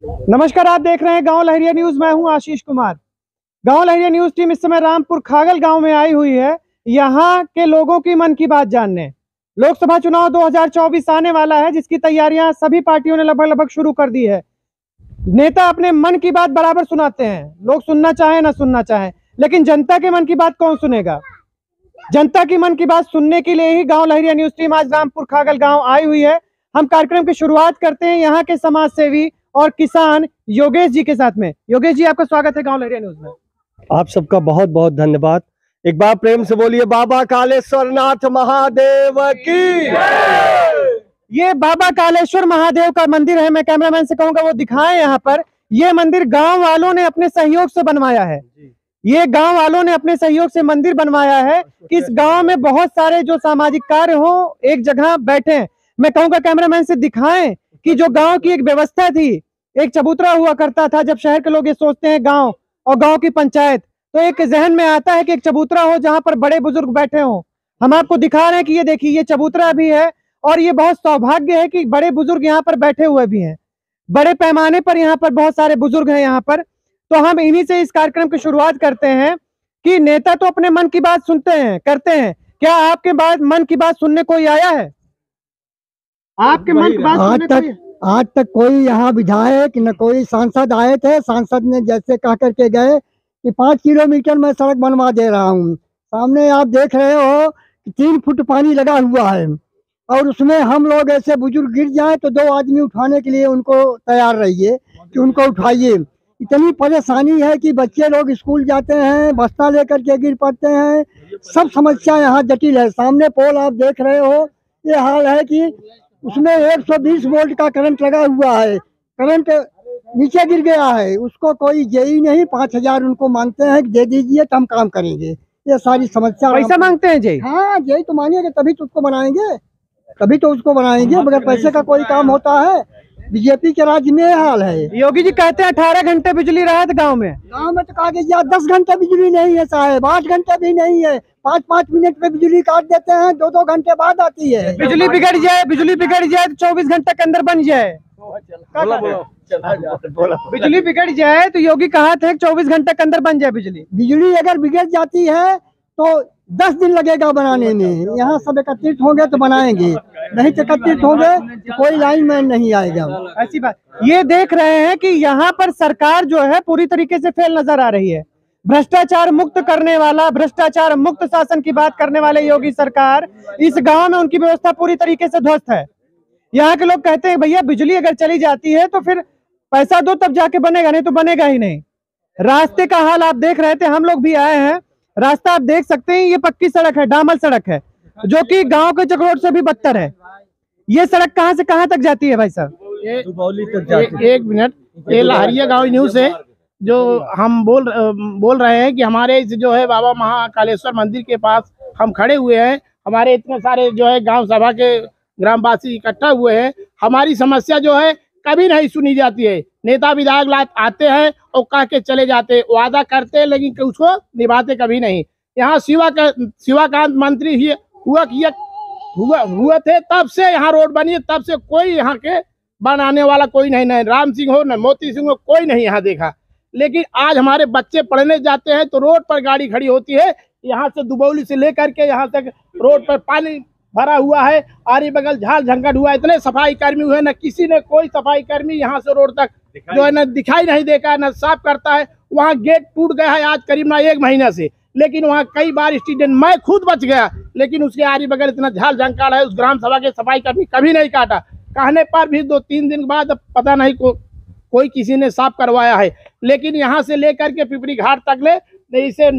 नमस्कार, आप देख रहे हैं गांव लहरिया न्यूज। मैं हूं आशीष कुमार। गांव लहरिया न्यूज टीम इस समय रामपुर खागल गांव में आई हुई है, यहां के लोगों की मन की बात जानने। लोकसभा चुनाव 2024 आने वाला है, जिसकी तैयारियां सभी पार्टियों ने लगभग शुरू कर दी है। नेता अपने मन की बात बराबर सुनाते हैं, लोग सुनना चाहे ना सुनना चाहे, लेकिन जनता के मन की बात कौन सुनेगा? जनता की मन की बात सुनने के लिए ही गांव लहरिया न्यूज टीम आज रामपुर खागल गांव आई हुई है। हम कार्यक्रम की शुरुआत करते हैं यहाँ के समाज सेवी और किसान योगेश जी के साथ में। योगेश जी, आपका स्वागत है गांव लहरिया न्यूज में। आप सबका बहुत बहुत धन्यवाद। एक बार प्रेम से बोलिए बाबा कालेश्वर नाथ महादेव की। ये बाबा कालेश्वर महादेव का मंदिर है। मैं कैमरामैन से कहूंगा वो दिखाएं यहाँ पर। ये मंदिर गांव वालों ने अपने सहयोग से बनवाया है। ये गांव वालों ने अपने सहयोग से मंदिर बनवाया है। इस गांव में बहुत सारे जो सामाजिक कार्य हो एक जगह बैठे। मैं कहूंगा कैमरामैन से दिखाएं कि जो गांव की एक व्यवस्था थी, एक चबूतरा हुआ करता था। जब शहर के लोग ये सोचते हैं गांव और गांव की पंचायत, तो एक जहन में आता है कि एक चबूतरा हो जहां पर बड़े बुजुर्ग बैठे हों। हम आपको दिखा रहे हैं कि ये देखिए, ये चबूतरा भी है और ये बहुत सौभाग्य है कि बड़े बुजुर्ग यहाँ पर बैठे हुए भी हैं। बड़े पैमाने पर यहाँ पर बहुत सारे बुजुर्ग हैं यहाँ पर। तो हम इन्हीं से इस कार्यक्रम की शुरुआत करते हैं कि नेता तो अपने मन की बात सुनते हैं, करते हैं। क्या आपके मन की बात सुनने कोई आया है? आपके मन की बात सुनने कोई? आज तक कोई यहाँ विधायक न कोई सांसद आए थे। सांसद ने जैसे कह करके गए कि 5 किलोमीटर में सड़क बनवा दे रहा हूँ। सामने आप देख रहे हो कि 3 फुट पानी लगा हुआ है और उसमें हम लोग ऐसे बुजुर्ग गिर जाए तो 2 आदमी उठाने के लिए उनको तैयार रहिए कि उनको उठाइए। इतनी परेशानी है कि बच्चे लोग स्कूल जाते हैं, बस्ता लेकर के गिर पड़ते हैं। सब समस्या यहाँ जटिल है। सामने पोल आप देख रहे हो, ये हाल है कि उसमें 120 वोल्ट का करंट लगा हुआ है। करंट नीचे गिर गया है, उसको कोई जेई नहीं। 5000 उनको मांगते हैं कि दे दीजिए तो हम काम करेंगे। ये सारी समस्या। पैसा मांगते हैं जेई? हाँ, जेई तो मांगेंगे तभी तो उसको बनाएंगे, तभी तो उसको बनाएंगे। मगर पैसे का कोई काम होता है? बीजेपी के राज्य में हाल है। योगी जी कहते हैं 18 घंटे बिजली राहत गांव में। गाँव में तो कहा कि 10 घंटे बिजली नहीं है साहब, 8 घंटे भी नहीं है। 5-5 मिनट पे बिजली काट देते हैं, 2-2 घंटे बाद आती है। बिजली बिगड़ जाए तो 24 घंटे के अंदर बन जाए। बिजली बिगड़ जाए तो योगी कहा थे 24 घंटे के अंदर बन जाए बिजली। बिजली अगर बिगड़ जाती है तो 10 दिन लगेगा बनाने में। यहाँ सब एकत्रित होंगे तो बनाएंगे, नहीं तो एकत्रित होंगे तो कोई लाइन मैन नहीं आएगा। ऐसी बात। ये देख रहे हैं कि यहाँ पर सरकार जो है पूरी तरीके से फेल नजर आ रही है। भ्रष्टाचार मुक्त करने वाला, भ्रष्टाचार मुक्त शासन की बात करने वाले योगी सरकार, इस गांव में उनकी व्यवस्था पूरी तरीके से ध्वस्त है। यहाँ के लोग कहते हैं भैया बिजली अगर चली जाती है तो फिर पैसा दो तब जाके बनेगा, नहीं तो बनेगा ही नहीं। रास्ते का हाल आप देख रहे थे, हम लोग भी आए हैं। रास्ता आप देख सकते हैं, ये पक्की सड़क है, डामर सड़क है, जो कि गांव के चक्रोट से भी बदतर है। ये सड़क कहां से कहां तक जाती है भाई साहब? एक मिनट, ये लहरिया गांव न्यूज से जो हम बोल रहे हैं कि हमारे जो है बाबा महाकालेश्वर मंदिर के पास हम खड़े हुए हैं। हमारे इतने सारे जो है गांव सभा के ग्रामवासी इकट्ठा हुए हैं। हमारी समस्या जो है कभी नहीं सुनी जाती है। नेता विधायक आते हैं और कह के चले जाते हैं, वादा करते हैं लेकिन उसको निभाते कभी नहीं। यहाँ शिवाकांत मंत्री ही हुए थे, तब से यहाँ रोड बनी है, तब से कोई यहाँ के बनाने वाला कोई नहीं। राम सिंह हो न मोती सिंह हो, कोई नहीं यहाँ देखा। लेकिन आज हमारे बच्चे पढ़ने जाते हैं तो रोड पर गाड़ी खड़ी होती है। यहाँ से दुबौली से लेकर के यहाँ तक रोड पर पानी भरा हुआ है, आरी बगल झाल झंकट हुआ। इतने सफाई कर्मी हुए, न किसी ने कोई सफाई कर्मी यहाँ से रोड तक जो है न दिखाई नहीं देगा, न साफ करता है। वहाँ गेट टूट गया है आज करीब ना 1 महीना से, लेकिन वहाँ कई बार स्टूडेंट, मैं खुद बच गया, लेकिन उसके आरी बगल इतना झाल झंकार है। उस ग्राम सभा के सफाई कर्मी कभी नहीं काटा। कहने पर भी 2-3 दिन बाद पता नहीं कोई किसी ने साफ करवाया है। लेकिन यहाँ से लेकर के पिपरी घाट तक ले इसे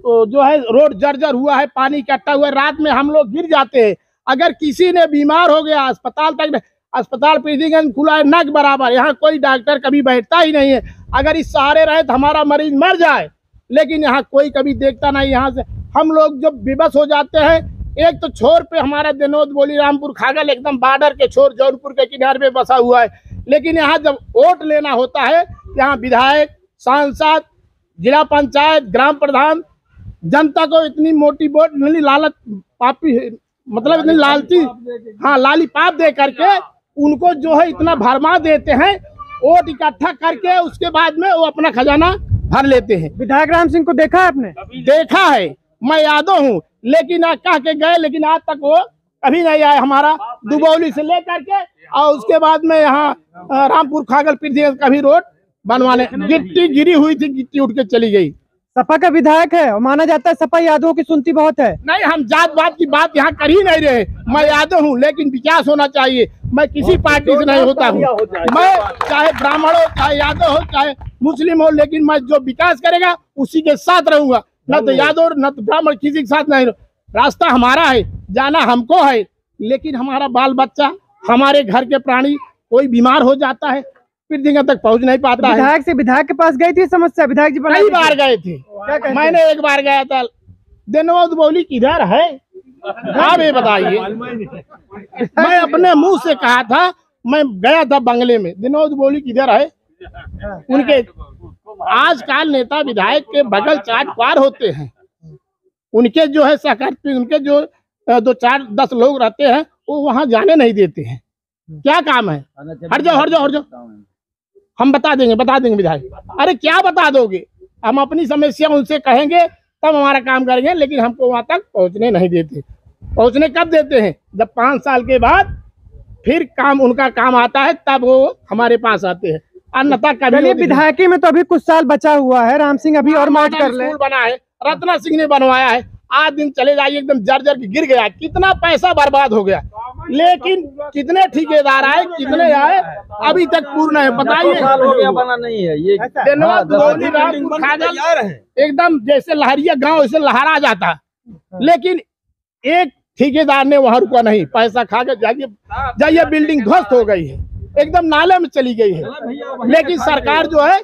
जो है रोड जर्जर हुआ है, पानी इकट्ठा हुआ है। रात में हम लोग गिर जाते हैं। अगर किसी ने बीमार हो गया, अस्पताल प्रीतिगंज खुला है नग बराबर, यहाँ कोई डॉक्टर कभी बैठता ही नहीं है। अगर इस सहारे रहे तो हमारा मरीज मर जाए, लेकिन यहाँ कोई कभी देखता नहीं। यहाँ से हम लोग जब विवश हो जाते हैं, एक तो छोर पे हमारा दिनोद बोली रामपुर खागल एकदम बॉर्डर के छोर जौनपुर के किनारे पे बसा हुआ है। लेकिन यहाँ जब वोट लेना होता है, यहाँ विधायक, सांसद, जिला पंचायत, ग्राम प्रधान जनता को इतनी मोटी वोट मिली, लालच पापी मतलब इतनी लालची, हाँ लाली पाप दे करके उनको जो है इतना भरमा देते हैं। वोट इकट्ठा करके उसके बाद में वो अपना खजाना भर लेते हैं। विधायक राम सिंह को देखा है आपने? देखा है, मैं यादव हूँ, लेकिन कह के गए, लेकिन आज तक वो कभी नहीं आए। हमारा दुबौली से लेकर के और उसके बाद में यहाँ रामपुर खागल पृथ्वी कभी रोड बनवाने, गिट्टी गिरी हुई थी, गिट्टी उठ के चली गई। सपा का विधायक है और माना जाता है सपा यादवों की सुनती बहुत है। नहीं, हम जात पात की बात यहाँ कर ही नहीं रहे। मैं यादव हूँ, लेकिन विकास होना चाहिए। मैं किसी पार्टी से नहीं होता हूँ, मैं चाहे ब्राह्मण हो, चाहे यादव हो, चाहे मुस्लिम हो, लेकिन मैं जो विकास करेगा उसी के साथ रहूंगा। न तो यादव न तो ब्राह्मण, किसी के साथ नहीं। रास्ता हमारा है, जाना हमको है, लेकिन हमारा बाल बच्चा, हमारे घर के प्राणी कोई बीमार हो जाता है, फिर दिन तक पहुंच नहीं पाता है। विधायक से विधायक के पास गई थी समस्या, विधायक जी कई बार गए थे। मैंने एक बार गया था। दिनवा दुबौली किधर है आप ये बताइए। मैं अपने मुंह से कहा था, मैं गया था बंगले में, दिनवा दुबौली किधर है। उनके आजकल नेता विधायक के बगल चाट पार होते हैं, उनके जो है सहकारी, उनके जो 2-4-10 लोग रहते हैं, वो वहां जाने नहीं देते हैं। क्या काम है? हट जाओ हट जाओ हट जाओ, हम बता देंगे विधायक। अरे क्या बता दोगे? हम अपनी समस्या उनसे कहेंगे तब हमारा काम करेंगे, लेकिन हमको वहां तक पहुंचने नहीं देते। पहुंचने कब देते हैं? जब 5 साल के बाद फिर काम, उनका काम आता है, तब वो हमारे पास आते हैं, अन्यथा कभी। विधायकी में तो अभी कुछ साल बचा हुआ है, राम सिंह अभी और मौज कर ले। बना है, रत्ना सिंह ने बनवाया है, आज दिन चले जाइए एकदम जर्जर के गिर गया, कितना पैसा बर्बाद हो गया। लेकिन कितने ठेकेदार आए, कितने आए, अभी तक पूर्ण है। बताइए, बना नहीं है ये। एकदम जैसे लहरिया गांव ऐसे लहरा जाता, लेकिन एक ठेकेदार ने वहां रुका नहीं, पैसा खा के जाइए बिल्डिंग ध्वस्त हो गई है, एकदम नाले में चली गई है। लेकिन सरकार जो है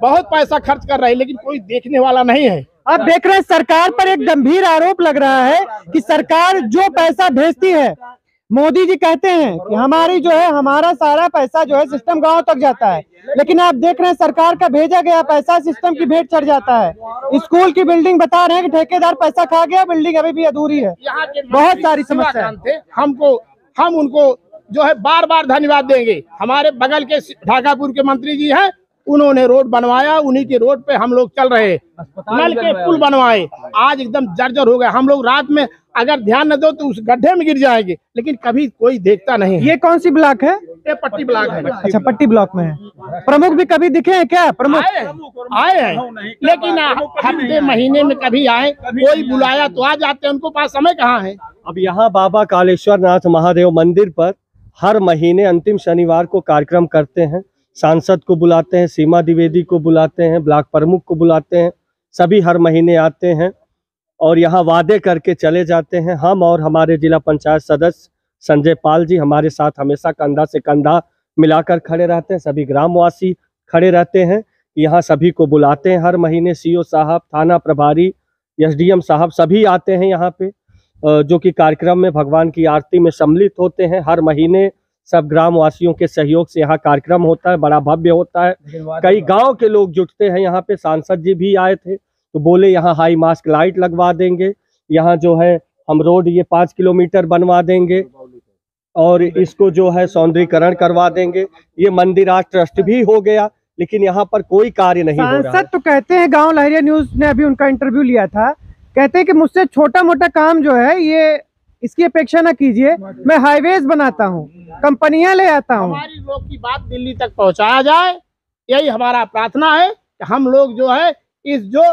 बहुत पैसा खर्च कर रही है, लेकिन कोई देखने वाला नहीं है। आप देख रहे हैं सरकार पर एक गंभीर आरोप लग रहा है कि सरकार जो पैसा भेजती है, मोदी जी कहते हैं कि हमारी जो है, हमारा सारा पैसा जो है सिस्टम गांव तक जाता है, लेकिन आप देख रहे हैं सरकार का भेजा गया पैसा सिस्टम की भेंट चढ़ जाता है। स्कूल की बिल्डिंग बता रहे हैं कि ठेकेदार पैसा खा गया, बिल्डिंग अभी भी अधूरी है। बहुत सारी समस्या थे। हम उनको जो है बार बार धन्यवाद देंगे। हमारे बगल के ढाकापुर के मंत्री जी हैं, उन्होंने रोड बनवाया, उन्हीं के रोड पे हम लोग चल रहे हैं। नल के पुल बनवाए, आज एकदम जर्जर हो गए। हम लोग रात में अगर ध्यान न दो तो उस गड्ढे में गिर जाएंगे, लेकिन कभी कोई देखता नहीं। ये कौन सी ब्लॉक है? ये पट्टी ब्लॉक है। अच्छा, पट्टी ब्लॉक में है। प्रमुख भी कभी दिखे हैं क्या? प्रमुख आए हैं, लेकिन हफ्ते महीने में कभी आए, कोई बुलाया तो आ जाते हैं, उनको पास समय कहाँ है। अब यहाँ बाबा कालेश्वर नाथ महादेव मंदिर पर हर महीने अंतिम शनिवार को कार्यक्रम करते हैं। सांसद को बुलाते हैं, सीमा द्विवेदी को बुलाते हैं, ब्लॉक प्रमुख को बुलाते हैं, सभी हर महीने आते हैं और यहाँ वादे करके चले जाते हैं। हम और हमारे जिला पंचायत सदस्य संजय पाल जी हमारे साथ हमेशा कंधा से कंधा मिलाकर खड़े रहते हैं। सभी ग्रामवासी खड़े रहते हैं, यहाँ सभी को बुलाते हैं हर महीने। सीओ साहब, थाना प्रभारी, एसडीएम साहब सभी आते हैं यहाँ पे, जो कि कार्यक्रम में भगवान की आरती में सम्मिलित होते हैं। हर महीने सब ग्रामवासियों के सहयोग से यहाँ कार्यक्रम होता है, बड़ा भव्य होता है। कई गांव के लोग जुटते हैं यहाँ पे। सांसद जी भी आए थे तो बोले यहाँ हाई मास्क लाइट लगवा देंगे, यहाँ जो है हम रोड ये 5 किलोमीटर बनवा देंगे और इसको जो है सौंदर्यीकरण करवा देंगे। ये मंदिर आज ट्रस्ट भी हो गया, लेकिन यहाँ पर कोई कार्य नहीं हो रहा है। सांसद तो कहते हैं, गांव लहरिया न्यूज ने अभी उनका इंटरव्यू लिया था, कहते हैं कि मुझसे छोटा मोटा काम जो है ये इसकी अपेक्षा ना कीजिए, मैं हाईवेज बनाता हूँ, कंपनियां ले आता हूँ। हमारी लोग की बात दिल्ली तक पहुंचाया जाए, यही हमारा प्रार्थना है कि हम लोग जो है इस जो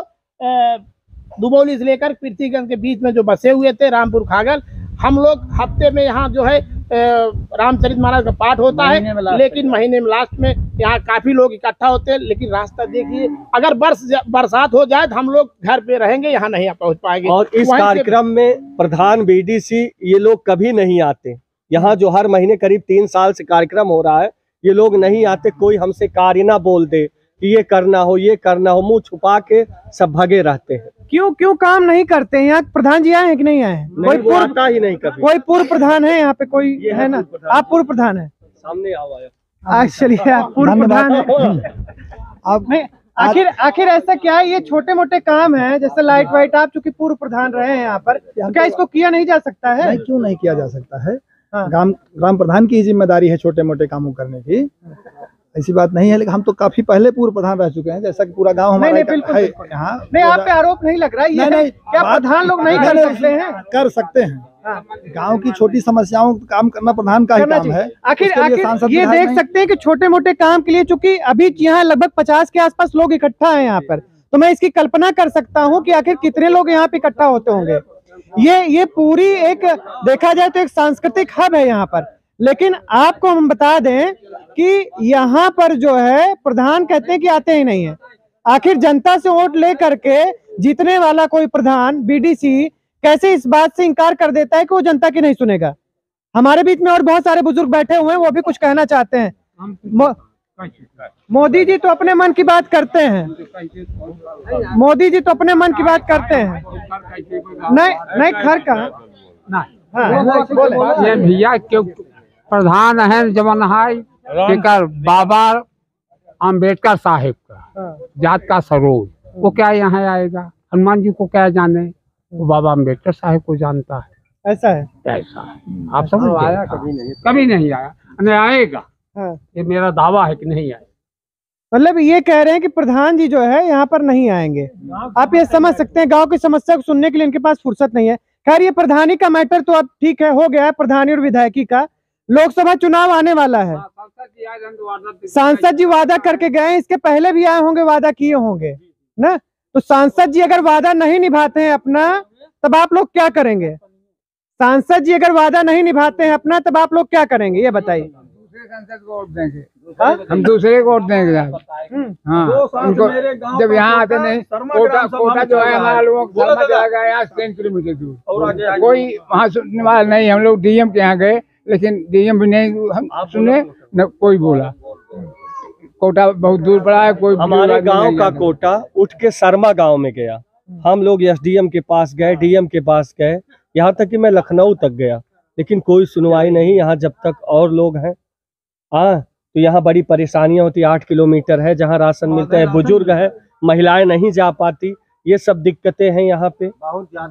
दुबौली से लेकर पृथ्वीगंज के बीच में जो बसे हुए थे रामपुर खागल, हम लोग हफ्ते में यहाँ जो है रामचरितमानस का पाठ होता है, लेकिन महीने में लास्ट में यहाँ काफी लोग इकट्ठा होते हैं। लेकिन रास्ता देखिए, अगर बरसात हो जाए तो हम लोग घर पे रहेंगे, यहाँ नहीं पहुँच पाएंगे। और इस कार्यक्रम में प्रधान बीडीसी ये लोग कभी नहीं आते। यहाँ जो हर महीने करीब 3 साल से कार्यक्रम हो रहा है, ये लोग नहीं आते। कोई हमसे कार्य ना बोल दे कि ये करना हो, ये करना हो, मुंह छुपा के सब भगे रहते हैं। क्यों काम नहीं करते हैं? यहाँ प्रधान जी आए हैं कि नहीं आए हैं? कोई पूर्व ही नहीं कभी। कोई पूर्व प्रधान है यहाँ पे? कोई है ना? आप पूर्व प्रधान है? सामने आओ चलिए, आप पूर्व प्रधान है। अब आखिर ऐसा क्या है? ये छोटे मोटे काम है जैसे लाइट वाइट, आप चूंकि पूर्व प्रधान रहे हैं यहाँ पर, तो क्या इसको किया नहीं जा सकता है? नहीं, क्यों नहीं किया जा सकता है। ग्राम प्रधान की जिम्मेदारी है छोटे मोटे कामों करने की। ऐसी बात नहीं है, लेकिन हम तो काफी पहले पूर्व प्रधान रह चुके हैं, जैसा कि पूरा गांव हमारा नहीं, बिल्कुल, है बिल्कुल। यहाँ। नहीं, आप पे आरोप नहीं लग रहा है, ये नहीं, क्या प्रधान लोग नहीं कर सकते हैं? कर सकते हैं। हाँ। गांव की छोटी समस्याओं का काम करना प्रधान का ही करना काम है। आखिर उसके लिए सांसद ये विधायक देख नहीं। सकते हैं कि छोटे मोटे काम के लिए, चूंकि अभी यहाँ लगभग 50 के आसपास लोग इकट्ठा हैं यहाँ पर, तो मैं इसकी कल्पना कर सकता हूँ कि आखिर कितने लोग यहाँ पे इकट्ठा होते होंगे। ये पूरी एक देखा जाए तो एक सांस्कृतिक हब है यहाँ पर। लेकिन आपको हम बता दें कि यहाँ पर जो है प्रधान कहते हैं कि आते ही नहीं है। आखिर जनता से वोट ले करके जीतने वाला कोई प्रधान बीडीसी कैसे इस बात से इनकार कर देता है कि वो जनता की नहीं सुनेगा। हमारे बीच में और बहुत सारे बुजुर्ग बैठे हुए हैं, वो भी कुछ कहना चाहते हैं। मोदी जी तो अपने मन की बात करते हैं, मोदी जी तो अपने मन की बात करते हैं। नहीं खर का ये भैया क्यों प्रधान है जवन है स्पीकर बाबा अम्बेडकर साहिब का जात का सरोज, वो क्या यहाँ आएगा? हनुमान जी को क्या जाने, वो बाबा अम्बेडकर साहिब को जानता है। ऐसा है, ऐसा है। आप समझ आया? कभी नहीं आया, नहीं आएगा। हाँ। ये मेरा दावा है कि नहीं आएगा। मतलब ये कह रहे हैं कि प्रधान जी जो है यहाँ पर नहीं आएंगे। आप ये समझ सकते हैं, गांव की समस्या को सुनने के लिए इनके पास फुर्सत नहीं है। खैर, ये प्रधानी का मैटर तो अब ठीक है, हो गया है प्रधानी और विधायकी का। लोकसभा चुनाव आने वाला है, सांसद जी वादा करके गए, इसके पहले भी आए होंगे, वादा किए होंगे ना। तो सांसद जी अगर वादा नहीं निभाते हैं अपना, तब आप लोग क्या करेंगे? सांसद जी अगर वादा नहीं निभाते हैं अपना, तब आप लोग क्या करेंगे, ये बताइए। सांसद को वोट देंगे, हम दूसरे को वोट देंगे। हाँ, उनको जब यहाँ आते नहीं, कोटा जो है हमारा लोगों को 3 किलोमीटर दूर, कोई वहाँ सुनने वाला नहीं। हम लोग डीएम के यहाँ गए, लेकिन डीएम भी नहीं हम सुने, न कोई बोला। कोटा बहुत दूर पड़ा है, कोई हमारे गांव का कोटा उठ के शर्मा गांव में गया। हम लोग एसडीएम के पास गए, डीएम के पास गए, यहाँ तक कि मैं लखनऊ तक गया, लेकिन कोई सुनवाई नहीं। यहाँ जब तक और लोग हैं तो यहाँ बड़ी परेशानियां होती। 8 किलोमीटर है जहाँ राशन मिलता है, बुजुर्ग है, महिलाएं नहीं जा पाती। ये सब दिक्कतें हैं यहाँ पे,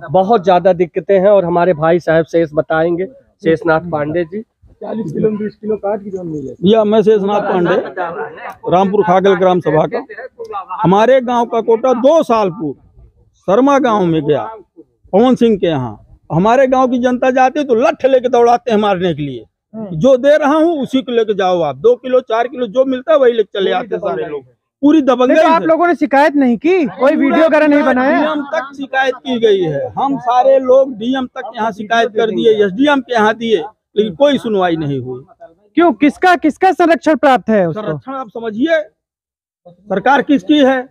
बहुत ज्यादा दिक्कतें हैं। और हमारे भाई साहब शेष बताएंगे, शेषनाथ पांडे जी। 40 किलो 20 किलो काट की जमीन मिल जाती। या मैं शेषनाथ पांडे, रामपुर खागल ग्राम सभा का। हमारे गांव का कोटा 2 साल पूर्व शर्मा गांव में गया, पवन सिंह के यहाँ। हमारे गांव की जनता जाती है तो लठ लेके दौड़ाते हैं मारने के लिए, जो दे रहा हूँ उसी को लेके जाओ आप। 2 किलो 4 किलो जो मिलता है वही लेके चले आते सारे लोग। पूरी दबंगई। आप लोगों ने शिकायत नहीं की? कोई वीडियो वगैरह नहीं बनाया? डीएम तक शिकायत की गई है। हम सारे लोग डीएम तक यहाँ शिकायत कर दिए, एसडीएम के यहाँ दिए, लेकिन कोई सुनवाई नहीं हुई। क्यों? किसका संरक्षण प्राप्त है उसको? संरक्षण आप समझिए, सरकार किसकी है?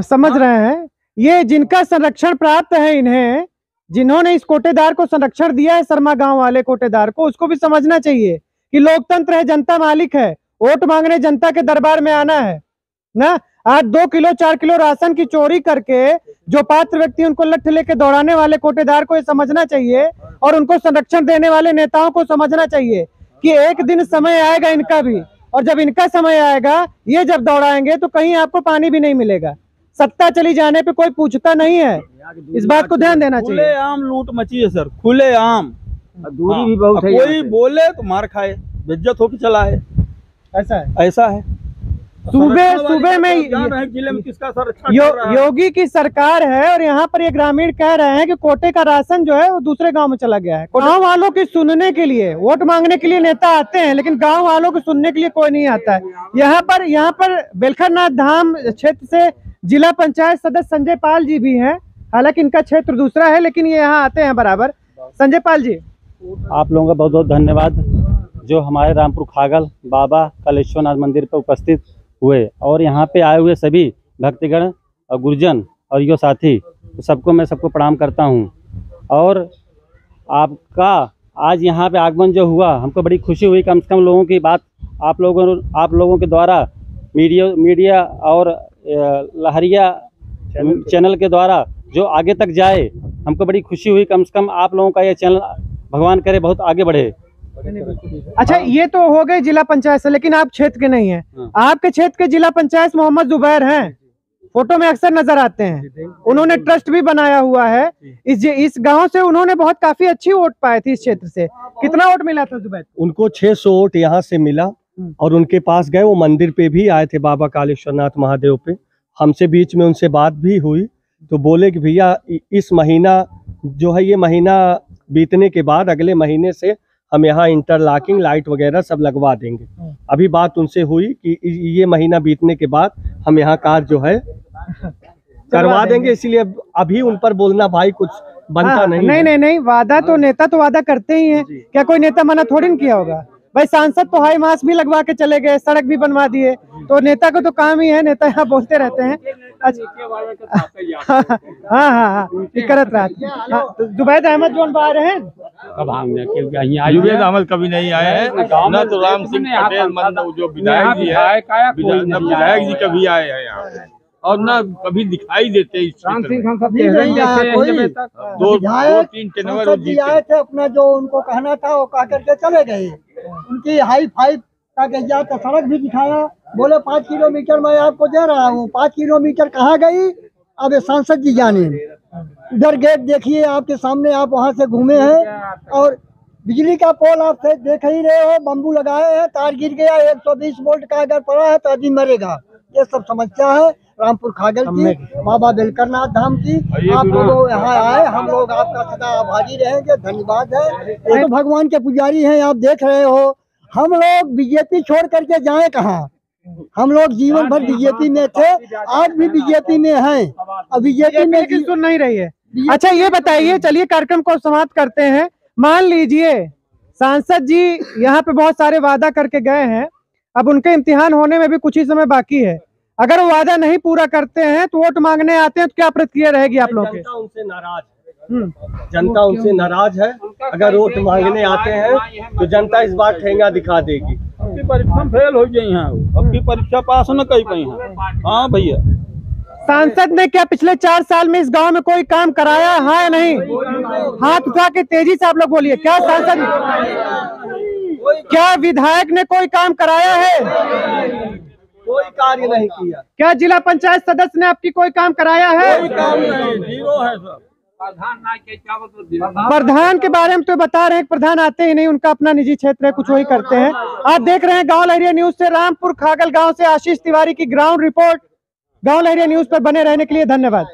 समझ रहे हैं। ये जिनका संरक्षण प्राप्त है, इन्हें जिन्होंने इस कोटेदार को संरक्षण दिया है, शर्मा गांव वाले कोटेदार को, उसको भी समझना चाहिए कि लोकतंत्र है, जनता मालिक है। वोट मांगने जनता के दरबार में आना है ना। आज 2 किलो 4 किलो राशन की चोरी करके जो पात्र व्यक्ति उनको लठ लेके दौड़ाने वाले कोटेदार को ये समझना चाहिए, और उनको संरक्षण देने वाले नेताओं को समझना चाहिए कि एक दिन समय आएगा इनका भी, और जब इनका समय आएगा, ये जब दौड़ाएंगे तो कहीं आपको पानी भी नहीं मिलेगा। सत्ता चली जाने पे कोई पूछता नहीं है, इस बात को ध्यान देना चाहिए। खुले आम लूट मची है सर, खुले आम। दूरी भी बहुत है। कोई बोले तो मार खाए, बेइज्जत होके चला है। ऐसा है। सूबे में जिले में किसका संरक्षण? योगी की सरकार है, और यहाँ पर ये ग्रामीण कह रहे हैं कि कोटे का राशन जो है वो दूसरे गांव में चला गया है। गांव वालों की सुनने के लिए, वोट मांगने के लिए नेता आते हैं, लेकिन गांव वालों को सुनने के लिए कोई नहीं आता है। यहाँ पर बेलखरनाथ धाम क्षेत्र से जिला पंचायत सदस्य संजय पाल जी भी हैं। हालांकि इनका क्षेत्र दूसरा है, लेकिन ये यहाँ आते हैं बराबर। संजय पाल जी, आप लोगों का बहुत बहुत धन्यवाद, जो हमारे रामपुर खागल बाबा कालेश्वरनाथ मंदिर पर उपस्थित हुए, और यहाँ पे आए हुए सभी भक्तगण और गुरुजन और यो साथी, तो सबको प्रणाम करता हूँ। और आपका आज यहाँ पे आगमन जो हुआ, हमको बड़ी खुशी हुई। कम से कम लोगों की बात आप लोगों के द्वारा मीडिया और लहरिया चैनल के द्वारा जो आगे तक जाए, हमको बड़ी खुशी हुई। कम से कम आप लोगों का ये चैनल भगवान करे बहुत आगे बढ़े। अच्छा, ये तो हो गए जिला पंचायत से, लेकिन आप क्षेत्र के नहीं हैं। आपके क्षेत्र के जिला पंचायत मोहम्मद जुबैर हैं, फोटो में अक्सर नजर आते हैं। उन्होंने ट्रस्ट भी बनाया हुआ है। इस गांव से उन्होंने काफी अच्छी वोट पाए थे। इस क्षेत्र से कितना वोट मिला था जुबैर? उनको 600 वोट यहाँ से मिला, और उनके पास गए, वो मंदिर पे भी आए थे बाबा कालेश्वर नाथ महादेव पे। हमसे बीच में उनसे बात भी हुई, तो बोले कि भैया इस महीना जो है, ये महीना बीतने के बाद अगले महीने से हम यहाँ इंटरलॉकिंग लाइट वगैरह सब लगवा देंगे। अभी बात उनसे हुई कि ये महीना बीतने के बाद हम यहाँ कार जो है करवा देंगे, इसलिए अभी उन पर बोलना भाई कुछ बनता नहीं। वादा तो नेता तो वादा करते ही हैं। क्या कोई नेता मना थोड़ी न किया होगा भाई? सांसद तो हाई मास्क भी लगवा के चले गए, सड़क भी बनवा दिए, तो नेता को तो काम ही है, नेता यहाँ बोलते रहते हैं। हाँ करत रहा। जुबैद अहमद जो आ रहे हैं, जुबैद अहमद कभी नहीं आए हैं, न तो राम सिंह पटेल जो विधायक जी है, विधायक जी कभी आए हैं यहाँ, और ना कभी दिखाई देते इस दो तीन टेनवर आए थे। अपना जो उनको कहना था वो कह करके चले गए। उनकी हाई फाइव का गया तो सड़क भी दिखाया, बोले 5 किलोमीटर मैं आपको दे रहा हूँ। 5 किलोमीटर कहाँ गई? अब ये सांसद जी जाने। इधर गेट देखिए आपके सामने, आप वहाँ से घूमे हैं, और बिजली का पोल आप देख ही रहे हो, बम्बू लगाए हैं, तार गिर गया, 120 वोल्ट का अगर पड़ा है तो आदमी मरेगा। ये सब समस्या है रामपुर खागल की, बाबा बेलकरनाथ धाम की। आप लोग यहाँ आए, हम लोग आपका सदा आभारी रहेंगे, धन्यवाद है। तो भगवान के पुजारी हैं, आप देख रहे हो। हम लोग बीजेपी छोड़ करके जाए कहाँ? हम लोग जीवन भर बीजेपी में थे, आज भी बीजेपी में हैं, और बीजेपी में सुन नहीं रही है। अच्छा ये बताइए, चलिए कार्यक्रम को समाप्त करते हैं। मान लीजिए सांसद जी यहाँ पे बहुत सारे वादा करके गए हैं, अब उनके इम्तिहान होने में भी कुछ ही समय बाकी है। अगर वो वादा नहीं पूरा करते हैं तो वोट मांगने आते हैं, तो क्या प्रतिक्रिया रहेगी आप लोग की? जनता उनसे नाराज है, जनता उनसे नाराज है। अगर वोट मांगने आते हैं तो जनता इस बार ठेंगा दिखा देगी। आपकी परीक्षा फेल हो गई है, आपकी परीक्षा पास न कर पाई है। हाँ भैया, सांसद ने क्या पिछले 4 साल में इस गांव में कोई काम कराया है या नहीं? हाथ उठा के तेजी से आप लोग बोलिए, क्या सांसद, क्या विधायक ने कोई काम कराया है? कोई कार्य नहीं किया। क्या जिला पंचायत सदस्य ने आपकी कोई काम कराया है? कोई काम नहीं, जीरो है सब। प्रधान के बारे में तो बता रहे हैं, प्रधान आते ही नहीं, उनका अपना निजी क्षेत्र है, कुछ वही करते हैं। आप देख रहे हैं गांव लहरिया न्यूज से रामपुर खागल गांव से आशीष तिवारी की ग्राउंड रिपोर्ट। गांव लहरिया न्यूज पर बने रहने के लिए धन्यवाद।